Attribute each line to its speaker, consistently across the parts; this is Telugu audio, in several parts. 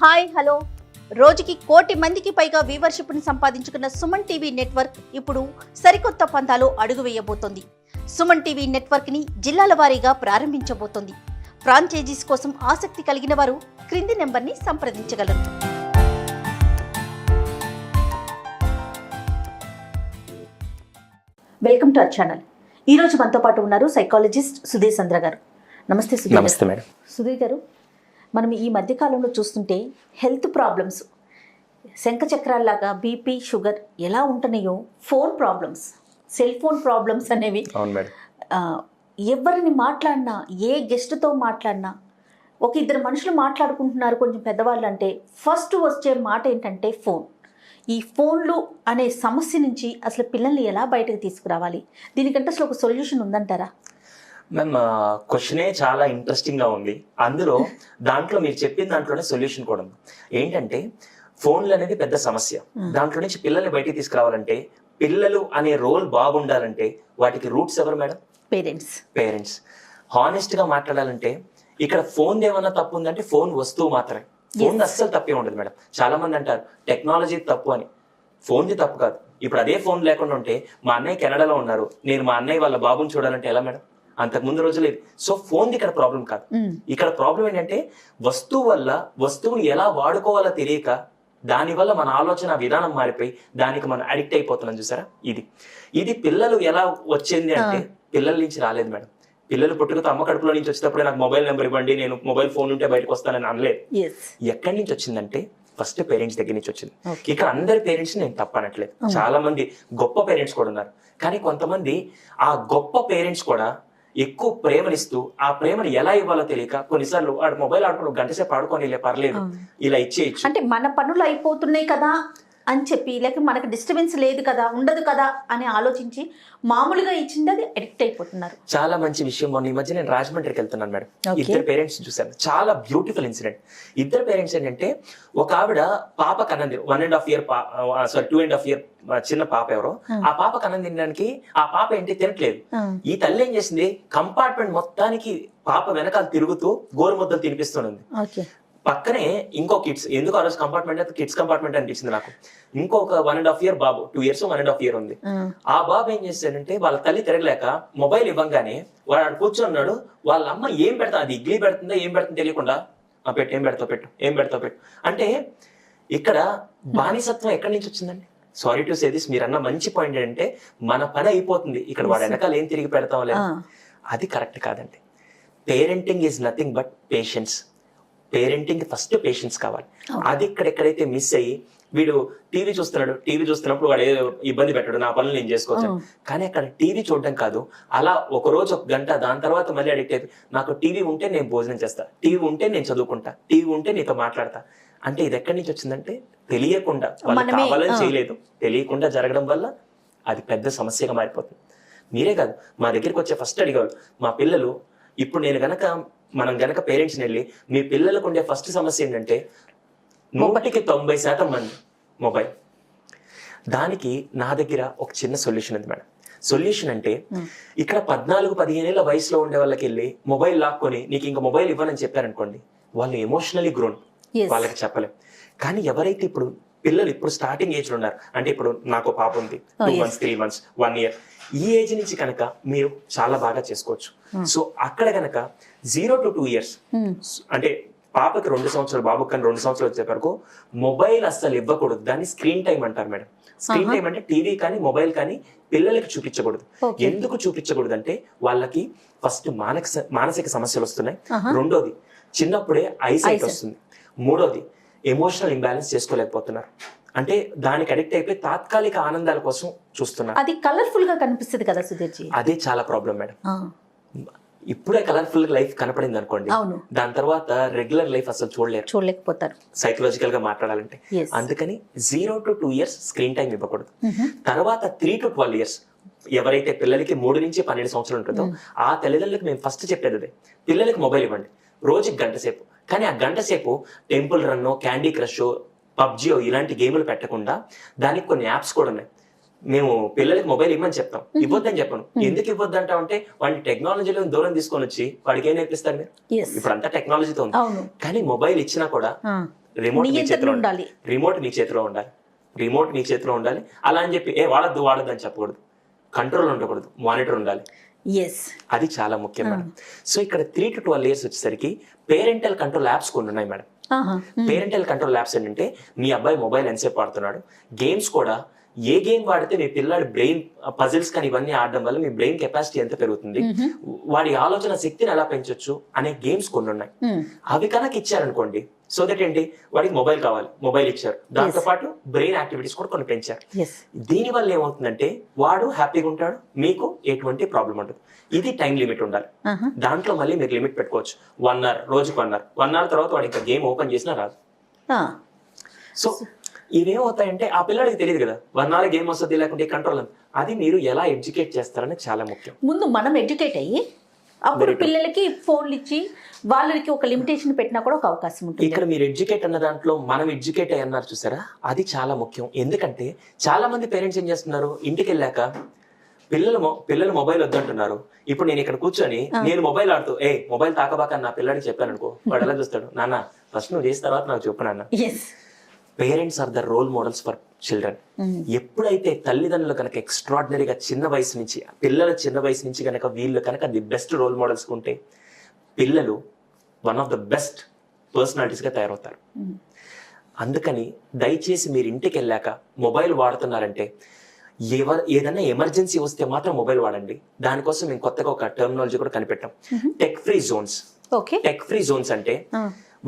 Speaker 1: హాయ్ హలో రోజుకి 1 కోటి మందికి పైగా వ్యూవర్షిప్ని సంపాదించుకున్న సుమన్ టీవీ నెట్వర్క్ ఇప్పుడు సరికొత్త పంతాలో అడుగు వేయబోతోంది. సుమన్ టీవీ నెట్వర్క్ని జిల్లాల వారీగా ప్రారంభించబోతోంది. ఫ్రాంచైజీస్ కోసం ఆసక్తి కలిగిన వారు క్రింది నెంబర్ని సంప్రదించగలరు. Welcome to our channel. ఈ రోజు మనతో పాటు ఉన్నారు సైకాలజిస్ట్ సుధీర్ చంద్ర గారు. నమస్తే సుధీర్.
Speaker 2: నమస్తే మేడం.
Speaker 1: సుధీర్ గారు, మనం ఈ మధ్యకాలంలో చూస్తుంటే హెల్త్ ప్రాబ్లమ్స్ శంఖచక్రాల్లాగా బీపీ, షుగర్ ఎలా ఉంటున్నాయో phone problems, cell phone problems అనేవి
Speaker 2: అవును మేడం.
Speaker 1: ఎవరిని మాట్లాడినా, ఏ గెస్ట్తో మాట్లాడినా, ఒక ఇద్దరు మనుషులు మాట్లాడుకుంటున్నారు కొంచెం పెద్దవాళ్ళు అంటే ఫస్ట్ వచ్చే మాట ఏంటంటే ఫోన్. ఈ ఫోన్లు అనే సమస్య నుంచి అసలు పిల్లల్ని ఎలా బయటకు తీసుకురావాలి? దీనికంటే అసలు ఒక సొల్యూషన్ ఉందంటారా?
Speaker 2: మ్యామ్, క్వశ్చనే చాలా ఇంట్రెస్టింగ్గా ఉంది. దాంట్లో మీరు చెప్పిన దాంట్లోనే సొల్యూషన్ కూడా ఉంది. ఏంటంటే ఫోన్లు అనేది పెద్ద సమస్య. దాంట్లో నుంచి పిల్లల్ని బయటికి తీసుకురావాలంటే, పిల్లలు అనే రోల్ బాగుండాలంటే వాటికి రూట్స్ ఎవరు మేడం? పేరెంట్స్. హానెస్ట్గా మాట్లాడాలంటే ఇక్కడ ఫోన్ ఏమన్నా తప్పు ఉందంటే ఫోన్ వస్తువు మాత్రమే. ఫోన్ అస్సలు తప్పే ఉండదు మేడం. చాలా మంది అంటారు టెక్నాలజీ తప్పు అని. ఫోన్ది తప్పు కాదు. ఇప్పుడు అదే ఫోన్ లేకుండా ఉంటే, మా అన్నయ్య కెనడాలో ఉన్నారు, నేను మా అన్నయ్య వాళ్ళ బాబుని చూడాలంటే ఎలా మేడం? అంతకు ముందు రోజు లేదు. సో ఫోన్ ఇక్కడ ప్రాబ్లం కాదు. ఇక్కడ ప్రాబ్లం ఏంటంటే వస్తువు వల్ల వస్తువుని ఎలా వాడుకోవాలో తెలియక, దానివల్ల మన ఆలోచన విధానం మారిపోయి దానికి మనం అడిక్ట్ అయిపోతున్నాం. చూసారా? ఇది పిల్లలు ఎలా వచ్చింది అంటే పిల్లల నుంచి రాలేదు మేడం. పిల్లలు పుట్టుకతో అమ్మ కడుపులో నుంచి వచ్చేటప్పుడే నాకు మొబైల్ నెంబర్ ఇవ్వండి, నేను మొబైల్ ఫోన్ ఉంటే బయటకు వస్తానని అనలేదు. ఎక్కడి నుంచి వచ్చిందంటే ఫస్ట్ పేరెంట్స్ దగ్గర నుంచి వచ్చింది. ఇక్కడ అందరి పేరెంట్స్ నేను తప్పనట్లేదు. చాలా మంది గొప్ప పేరెంట్స్ కూడా ఉన్నారు. కానీ కొంతమంది ఆ గొప్ప పేరెంట్స్ కూడా ఎక్కువ ప్రేమనిస్తూ ఆ ప్రేమను ఎలా ఇవ్వాలో తెలియక కొన్నిసార్లు వాడు మొబైల్ ఆడుకుని గంట సేపు ఆడుకొని పర్లేదు ఇలా ఇచ్చేయచ్చు,
Speaker 1: అంటే మన పనులు అయిపోతున్నాయి కదా అని చెప్పి, లేక మనకు డిస్టర్బెన్స్ లేదు కదా, ఉండదు కదా అని ఆలోచించి మామూలుగా ఇచ్చింది అది అడిక్ట్ అయిపోతున్నారు.
Speaker 2: చాలా మంచి విషయం. మొన్న ఈ మధ్య నేను రాజమండ్రికి వెళ్తున్నాను మేడం. ఇద్దరు పేరెంట్స్ చూశాను. చాలా బ్యూటిఫుల్ ఇన్సిడెంట్. ఇద్దరు పేరెంట్స్ ఏంటంటే, ఒక ఆవిడ పాప కన్నది 1.5 year 2.5 year చిన్న పాప ఎవరో, ఆ పాప కన్నం తినడానికి ఆ పాప ఏంటి తినట్లేదు. ఈ తల్లి ఏం చేసింది, కంపార్ట్మెంట్ మొత్తానికి పాప వెనకాల తిరుగుతూ గోరుముద్దలు తినిపిస్తుంది. పక్కనే ఇంకో కిడ్స్, ఎందుకు ఆ రోజు కంపార్ట్మెంట్ కిడ్స్ కంపార్ట్మెంట్ అనిపించింది నాకు. ఇంకొక 1.5 year బాబు, 2 years 1.5 year ఉంది. ఆ బాబు ఏం చేశాడంటే, వాళ్ళ తల్లి తిరగలేక మొబైల్ ఇవ్వంగానే వాడు కూర్చున్నాడు. వాళ్ళ అమ్మ ఏం పెడతా, అది ఇడ్లీ పెడుతుందా ఏం పెడుతుందో తెలియకుండా, పెట్టు, ఏం పెడతావు పెట్టు అంటే, ఇక్కడ బానిసత్వం ఎక్కడి నుంచి వచ్చిందండి? సారీ టు సే దిస్, మీరన్న మంచి పాయింట్ ఏంటంటే మన పని అయిపోతుంది, ఇక్కడ వాడు వెనకాల ఏం తిరిగి పెడతాం లేదు. అది కరెక్ట్ కాదండి. Parenting is nothing but patience. Parenting first patience కావాలి. అది ఎక్కడైతే మిస్ అయ్యి, వీడు టీవీ చూస్తున్నప్పుడు వాడు ఏదో ఇబ్బంది పెట్టడు, నా పనులు నేను చేసుకోవచ్చు. కానీ అక్కడ టీవీ చూడడం కాదు, అలా ఒక రోజు 1 గంట, దాని తర్వాత మళ్ళీ అడిక్ట్ అయిపోయి, నాకు టీవీ ఉంటే నేను భోజనం చేస్తా, టీవీ ఉంటే నేను చదువుకుంటా, టీవీ ఉంటే నీతో మాట్లాడతా అంటే, ఇది ఎక్కడి నుంచి వచ్చిందంటే తెలియకుండా, వాళ్ళు కావాలని చేయలేదు, తెలియకుండా జరగడం వల్ల అది పెద్ద సమస్యగా మారిపోతుంది. మీరే కాదు, మా దగ్గరికి వచ్చే ఫస్ట్ అడిగేవాళ్ళు మా పిల్లలు. ఇప్పుడు మనం గనక పేరెంట్స్ వెళ్ళి, మీ పిల్లలకు ఉండే ఫస్ట్ సమస్య ఏంటంటే 100కి 90% మంది మొబైల్. దానికి నా దగ్గర ఒక చిన్న సొల్యూషన్ ఉంది మేడం. సొల్యూషన్ అంటే, ఇక్కడ 14-15 ఏళ్ల వయసులో ఉండే వాళ్ళకి వెళ్ళి మొబైల్ లాక్కొని నీకు ఇంకా మొబైల్ ఇవ్వనని చెప్పారనుకోండి, వాళ్ళు ఎమోషనలీ గ్రోన్, వాళ్ళకి చెప్పలేం. కానీ ఎవరైతే పిల్లలు ఇప్పుడు స్టార్టింగ్ ఏజ్ లో ఉన్నారు, అంటే ఇప్పుడు నాకు పాప ఉంది, 2 months 3 months 1 year, ఈ ఏజ్ నుంచి కనుక మీరు చాలా బాగా చేసుకోవచ్చు. సో అక్కడ కనుక 0 to 2 years, అంటే పాపకి 2 సంవత్సరాలు, బాబుకి కానీ 2 సంవత్సరాలు వచ్చే వరకు మొబైల్ అస్సలు ఇవ్వకూడదు. దాన్ని స్క్రీన్ టైం అంటారు మేడం. స్క్రీన్ టైం అంటే టీవీ కానీ మొబైల్ కానీ పిల్లలకి చూపించకూడదు. ఎందుకు చూపించకూడదు అంటే, వాళ్ళకి ఫస్ట్ మానసిక సమస్యలు వస్తున్నాయి, రెండోది చిన్నప్పుడే ఐసైట్ వస్తుంది, మూడోది ఎమోషనల్ ఇంబ్యాలెన్స్ చేసుకోలేకపోతున్నారు. అంటే దానికి అడిక్ట్ అయిపోయి తాత్కాలిక ఆనందాల కోసం చూస్తున్నారు.
Speaker 1: అది కలర్ఫుల్ గా కనిపిస్తుంది కదా సుధీర్జీ,
Speaker 2: అదే చాలా ప్రాబ్లం మేడం. ఇప్పుడే కలర్ఫుల్ లైఫ్ కనపడింది అనుకోండి, దాని తర్వాత రెగ్యులర్ లైఫ్ అసలు చూడలేకపోతారు సైకలాజికల్ గా మాట్లాడాలంటే. అందుకని 0 to 2 years స్క్రీన్ టైం ఇవ్వకూడదు. తర్వాత 3 to 12 years ఎవరైతే పిల్లలకి 3 నుంచి 12 సంవత్సరాలు ఉంటుందో, ఆ తల్లిదండ్రులకు మేము ఫస్ట్ చెప్పేది అదే, పిల్లలకి మొబైల్ ఇవ్వండి రోజుకి 1 గంట సేపు. కానీ ఆ 1 గంట సేపు temple run, candy crush, PUBG ఇలాంటి గేములు పెట్టకుండా, దానికి కొన్ని యాప్స్ కూడా ఉన్నాయి. మేము పిల్లలకి మొబైల్ ఇవ్వమని చెప్తాం, ఇవ్వద్దని చెప్పను. ఎందుకు ఇవ్వద్దు అంటామంటే, వాడిని టెక్నాలజీలో దూరం తీసుకొని వచ్చి వాడికి ఏం నేర్పిస్తారు మీరు? ఇప్పుడు అంతా టెక్నాలజీతో ఉంది. కానీ మొబైల్ ఇచ్చినా కూడా రిమోట్ మీ
Speaker 1: నియంత్రణ
Speaker 2: చేతిలో
Speaker 1: ఉండాలి.
Speaker 2: రిమోట్ మీ చేతిలో ఉండాలి. రిమోట్ మీ చేతిలో ఉండాలి. అలా అని చెప్పి వాడద్దు అని చెప్పకూడదు. కంట్రోల్ ఉండకూడదు, మానిటర్ ఉండాలి.
Speaker 1: ఎస్,
Speaker 2: అది చాలా ముఖ్యం మేడం. సో ఇక్కడ 3 to 12 years వచ్చేసరికి పేరెంటల్ కంట్రోల్ యాప్స్ కొన్ని ఉన్నాయి మేడం. పేరెంటల్ కంట్రోల్ యాప్స్ ఏంటంటే మీ అబ్బాయి మొబైల్ ఎంతసేపు వాడుతున్నాడు, గేమ్స్ కూడా ఏ గేమ్ వాడితే మీ పిల్లాడి బ్రెయిన్ పజిల్స్ కానీ ఇవన్నీ ఆడడం వల్ల మీ బ్రెయిన్ కెపాసిటీ ఎంత పెరుగుతుంది, వాడి ఆలోచన శక్తిని ఎలా పెంచొచ్చు అనే గేమ్స్ కొన్ని ఉన్నాయి. అవి కనుక ఇచ్చారనుకోండి, సో దట్ ఏంటి, వాడికి మొబైల్ కావాలి, మొబైల్ ఇచ్చారు, దాంతో పాటు బ్రెయిన్ యాక్టివిటీస్ కూడా కొన్ని పెంచారు. దీని వల్ల ఏమవుతుందంటే వాడు హ్యాపీగా ఉంటాడు, మీకు ఎటువంటి ప్రాబ్లం ఉండదు. ఇది టైం లిమిట్ ఉండాలి. దాంట్లో మళ్ళీ మీరు లిమిట్ పెట్టుకోవచ్చు. 1 hour, రోజుకు 1 hour. 1 hour తర్వాత వాడు ఇంకా గేమ్ ఓపెన్ చేసినా రాదు. సో ఇవేమవుతాయంటే ఆ పిల్లడికి తెలియదు కదా 1 hour గేమ్ వస్తుంది లేకుంటే కంట్రోల్. అది మీరు ఎలా ఎడ్యుకేట్ చేస్తారని చాలా ముఖ్యం.
Speaker 1: ముందు మనం ఎడ్యుకేట్ అయ్యి అప్పుడు పిల్లలకి ఫోన్లు ఇచ్చి వాళ్ళకి ఒక లిమిటేషన్ పెట్టినా కూడా ఒక అవకాశం ఉంటుంది.
Speaker 2: ఇక్కడ మీరు ఎడ్యుకేట్ అన్న దాంట్లో మనం ఎడ్యుకేట్ అయ్యి అన్నారు చూసారా, అది చాలా ముఖ్యం. ఎందుకంటే చాలా మంది పేరెంట్స్ ఏం చేస్తున్నారు, ఇంటికి వెళ్ళాక పిల్లలు మొబైల్ వద్దంటున్నారు. ఇప్పుడు నేను ఇక్కడ కూర్చొని నేను మొబైల్ ఆడుతూ మొబైల్ తాకబాక నా పిల్లడికి చెప్పాను అనుకో, వాడు ఎలా చూస్తాడు, నాన్న ఫస్ట్ నువ్వు చేసిన తర్వాత నాకు చెప్పు నాన్న. Parents are the role models for children. ఎప్పుడైతే తల్లిదండ్రులు కనుక ఎక్స్ట్రాడినరీగా చిన్న వయసు నుంచి కనుక వీళ్ళు కనుక ది బెస్ట్ రోల్ మోడల్స్ ఉంటే పిల్లలు one of the best personalities గా తయారవుతారు. అందుకని దయచేసి మీరు ఇంటికి వెళ్ళాక మొబైల్ వాడుతున్నారంటే ఏదైనా ఎమర్జెన్సీ వస్తే మాత్రం మొబైల్ వాడండి. దానికోసం మేము కొత్తగా ఒక టర్మినాలజీ కూడా కనిపెట్టాం, tech free zones. Tech free zones అంటే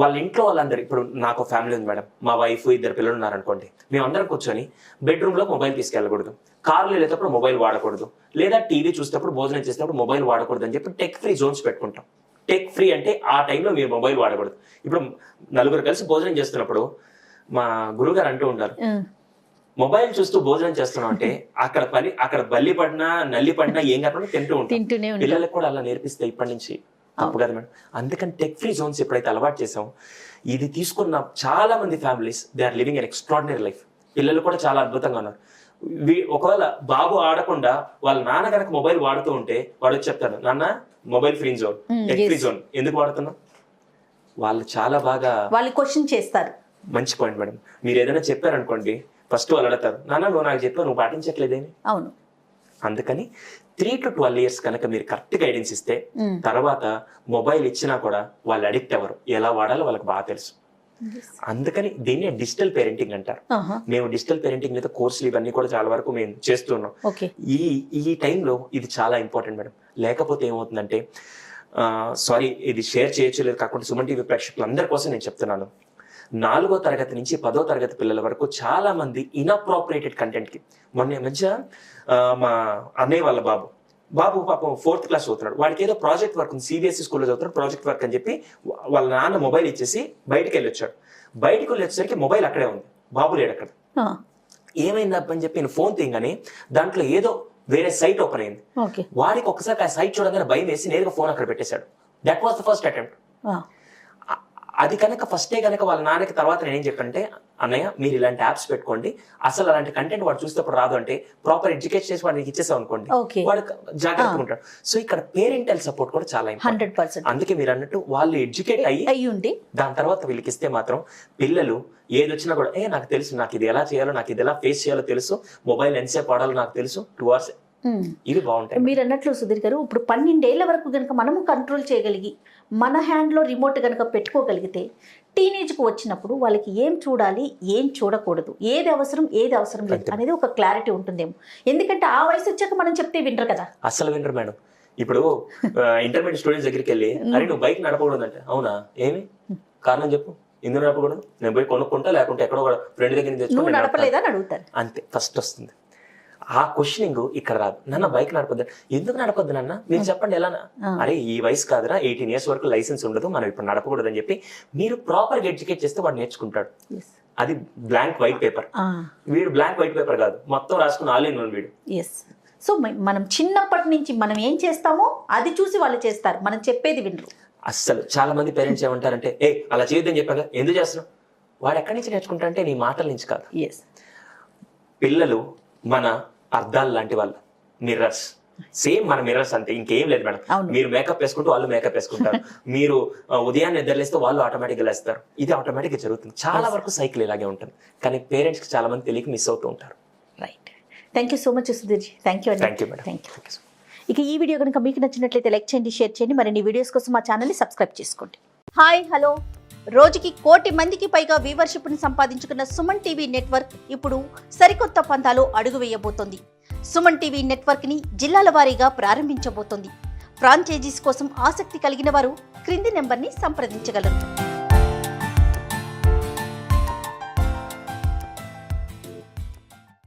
Speaker 2: వాళ్ళ ఇంట్లో వాళ్ళందరూ, ఇప్పుడు నాకు ఫ్యామిలీ ఉంది మేడం, మా వైఫ్ 2 పిల్లలు ఉన్నారనుకోండి, మేమందరం కూర్చొని బెడ్రూమ్ లో మొబైల్ తీసుకెళ్ళకూడదు, కార్లో వెళ్ళేటప్పుడు మొబైల్ వాడకూడదు, లేదా టీవీ చూసేటప్పుడు భోజనం చేసేటప్పుడు మొబైల్ వాడకూడదు అని చెప్పి టెక్ ఫ్రీ జోన్స్ పెట్టుకుంటాం. టెక్ ఫ్రీ అంటే ఆ టైంలో మీరు మొబైల్ వాడకూడదు. ఇప్పుడు 4 కలిసి భోజనం చేస్తున్నప్పుడు మా గురుగారు అంటూ ఉంటారు, మొబైల్ చూస్తూ భోజనం చేస్తున్నాం అంటే అక్కడ బల్లి పడినా నల్లి పడినా ఏం కాకుండా తింటూ ఉంటాం. పిల్లలకు కూడా అలా నేర్పిస్తే ఇప్పటి నుంచి తప్పు కదా మేడం. అందుకని టెక్ ఫ్రీ జోన్స్ ఎప్పుడైతే అలవాటు చేసాం, ఇది తీసుకున్న చాలా మంది families they are living an extraordinary life. పిల్లలు కూడా చాలా అద్భుతంగా ఉన్నారు. ఒకవేళ బాబు ఆడకుండా వాళ్ళ నాన్న కనుక మొబైల్ వాడుతూ ఉంటే వాడు చెప్తాడు, నాన్న mobile free zone, tech free zone ఎందుకు వాడుతున్నాం. వాళ్ళు చాలా బాగా
Speaker 1: వాళ్ళు క్వశ్చన్ చేస్తారు.
Speaker 2: మంచి పాయింట్ మేడం. మీరు ఏదైనా చెప్పారనుకోండి, ఫస్ట్ వాళ్ళు అడతారు, నాన్న నువ్వు నాకు చెప్పావు, నువ్వు పాటించట్లేదేమి.
Speaker 1: అవును.
Speaker 2: అందుకని 3 to 12 years కనుక మీరు కరెక్ట్ గైడెన్స్ ఇస్తే తర్వాత మొబైల్ ఇచ్చినా కూడా వాళ్ళు అడిక్ట్ అవ్వరు, ఎలా వాడాలో వాళ్ళకి బాగా తెలుసు. అందుకని దీన్ని డిజిటల్ పేరెంటింగ్ అంటారు. మేము డిజిటల్ పేరెంటింగ్ మీద కోర్సులు ఇవన్నీ కూడా చాలా వరకు మేము చేస్తున్నాం. ఈ టైంలో ఇది చాలా ఇంపార్టెంట్ మేడం. లేకపోతే ఏమవుతుందంటే, సారీ ఇది షేర్ చేయొచ్చు లేదు కాకుండా సుమన్ టీవీ ప్రేక్షకులు అందరి కోసం నేను చెప్తున్నాను, 4వ తరగతి నుంచి 10వ తరగతి పిల్లల వరకు చాలా మంది ఇన్అప్రోప్రియేటెడ్ కంటెంట్ కి, మొన్న మధ్య మా అన్నయ్య వాళ్ళ బాబు పాపం 4th క్లాస్ చదువుతున్నాడు, వాడికి ఏదో ప్రాజెక్ట్ వర్క్ ఉంది, సిబిఎస్ఈ స్కూల్లో చదువుతున్నాడు, ప్రాజెక్ట్ వర్క్ అని చెప్పి వాళ్ళ నాన్న మొబైల్ ఇచ్చేసి బయటకు వెళ్ళొచ్చాడు. బయటకు వెళ్ళేసరికి మొబైల్ అక్కడే ఉంది, బాబు లేడు అక్కడ. ఏమైందని చెప్పి నేను ఫోన్ తీయగానే దాంట్లో ఏదో వేరే సైట్ ఓపెన్ అయింది. వాడికి ఒకసారి ఆ సైట్ చూడగానే భయం వేసి నేరుగా ఫోన్ అక్కడ పెట్టేశాడు. That was the first attempt. అది కనుక ఫస్టే కనుక వాళ్ళ నాన్నకి తర్వాత నేనేం చెప్పంటే, అన్నయ్య మీరు ఇలాంటి యాప్స్ పెట్టుకోండి, అసలు అలాంటి కంటెంట్ వాడు చూసేటప్పుడు రాదు అంటే ప్రాపర్ ఎడ్యుకేట్ చేసి వాడికి ఇచ్చేసాం అనుకోండి, వాడు జాగ్రత్తగా ఉంటాడు. సో ఇక్కడ పేరెంటల్ సపోర్ట్ కూడా చాలా ఇంపార్టెంట్.
Speaker 1: 100%.
Speaker 2: అందుకే మీరు అన్నట్టు వాళ్ళు ఎడ్యుకేట్ అయ్యి ఉండి దాని తర్వాత వీళ్ళకి ఇస్తే మాత్రం పిల్లలు ఏది వచ్చినా కూడా నాకు తెలుసు, నాకు ఇది ఎలా చేయాలో, నాకు ఇది ఎలా ఫేస్ చేయాలో తెలుసు, మొబైల్ ఎంతసేపు వాడాలో నాకు తెలుసు, 2 hours ఇవి బాగుంటాయి.
Speaker 1: మీరు అన్నట్లు సుధీర్ గారు, ఇప్పుడు 12 ఏళ్ల వరకు కనుక మనము కంట్రోల్ చేయగలిగి మన హ్యాండ్లో రిమోట్ కనుక పెట్టుకోగలిగితే టీనేజ్కి వచ్చినప్పుడు వాళ్ళకి ఏం చూడాలి, ఏం చూడకూడదు, ఏది అవసరం లేదు అనేది ఒక క్లారిటీ ఉంటుందేమో. ఎందుకంటే ఆ వయసు వచ్చాక మనం చెప్తే వినరు కదా,
Speaker 2: అసలు వినరు మేడం. ఇప్పుడు ఇంటర్మీడియట్ స్టూడెంట్స్ దగ్గరికి వెళ్ళి, అరే నువ్వు బైక్ నడపకూడదు అంటే, అవునా ఏమి కారణం చెప్పు, ఎందుకు నడపకూడదు, నేను పోయి కొనుక్కుంటా లేకుంటే ఎక్కడో ఫ్రెండ్ దగ్గర
Speaker 1: నుంచి నడపలేదా అని అడుగుతారు.
Speaker 2: అంతే ఫస్ట్ వస్తుంది. ఆ క్వశ్చనింగ్ ఇక్కడ రాదు. నాన్న బైక్ నడపద్దు, ఎందుకు నడపద్దు నాన్న మీరు చెప్పండి ఎలా. అరే ఈ వయసు కాదురా, 18 years వరకు లైసెన్స్ ఉండదు, మనం ఇప్పుడు నడపకూడదు అని చెప్పి మీరు ప్రాపర్ గా ఎడ్యుకేట్ చేస్తే వాడు నేర్చుకుంటాడు. అది బ్లాంక్ వైట్ పేపర్. వీడు బ్లాంక్ వైట్ పేపర్ కాదు, మొత్తం రాసుకుని ఆల్ ఇన్ వన్ వీడు.
Speaker 1: సో మనం చిన్నప్పటి నుంచి మనం ఏం చేస్తామో అది చూసి వాళ్ళు చేస్తారు, మనం చెప్పేది వినరు.
Speaker 2: అస్సలు చాలా మంది పేరెంట్స్ ఏమంటారంటే, అలా చేయొద్దని చెప్పాక ఎందుకు చేస్తున్నావు, వాడు ఎక్కడి నుంచి నేర్చుకుంటారంటే నీ మాటల నుంచి కాదు. పిల్లలు మన అర్థాలు లాంటి వాళ్ళు, మిర్రర్స్. సేమ్ మన మిర్రర్స్ అంతే, ఇంకేం లేదు మేడం.
Speaker 1: అవును.
Speaker 2: మీరు మేకప్ వేసుకుంటూ వాళ్ళు మేకప్ వేసుకుంటారు, మీరు ఉదయాన్నే నిద్రలేస్తే వాళ్ళు ఆటోమేటిక్ గా లేస్తారు. ఇది ఆటోమేటిక్ గా జరుగుతుంది. చాలా వరకు సైకిల్ ఇలాగే ఉంటుంది, కానీ పేరెంట్స్ కి చాలా మంది తెలియక మిస్ అవుతూ ఉంటారు.
Speaker 1: Right. Thank you so much Sudheer ji. Thank you అండి.
Speaker 2: Thank you madam.
Speaker 1: Thank you. ఇక ఈ వీడియో కనుక మీకు నచ్చినట్లయితే లైక్ చేయండి, షేర్ చేయండి. మరిన్ని వీడియోస్ కోసం మా ఛానల్ని సబ్స్క్రైబ్ చేసుకోండి. Hi hello. రోజుకి 1 కోటి మందికి పైగా వ్యూవర్షిప్ని సంపాదించుకున్న సుమన్ టీవీ నెట్వర్క్ ఇప్పుడు సరికొత్త పంతాలో అడుగు వేయబోతోంది. సుమన్ టీవీ నెట్వర్క్ని జిల్లాల వారీగా ప్రారంభించబోతోంది. ఫ్రాంచైజీస్ కోసం ఆసక్తి కలిగిన వారు క్రింది నెంబర్ని సంప్రదించగలరు.